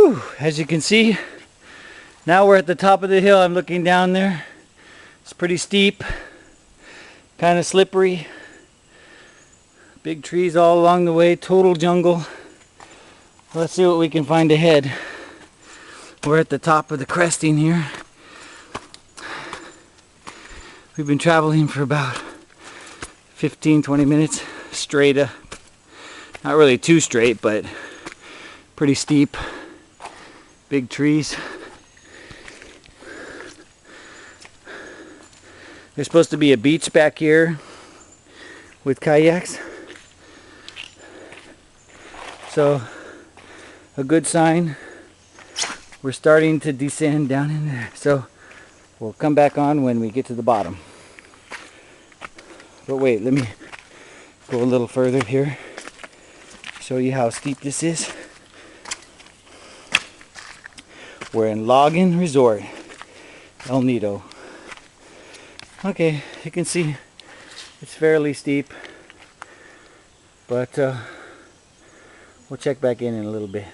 Whew, as you can see, now we're at the top of the hill. I'm looking down there. It's pretty steep, kind of slippery. Big trees all along the way, total jungle. Let's see what we can find ahead. We're at the top of the cresting here. We've been traveling for about 15-20 minutes straight up. Not really too straight, but pretty steep. Big trees. There's supposed to be a beach back here with kayaks. So, a good sign. We're starting to descend down in there. So, we'll come back on when we get to the bottom. But wait, let me go a little further here. Show you how steep this is. We're in Lagen Resort, Elnido. Okay, you can see it's fairly steep, but we'll check back in a little bit.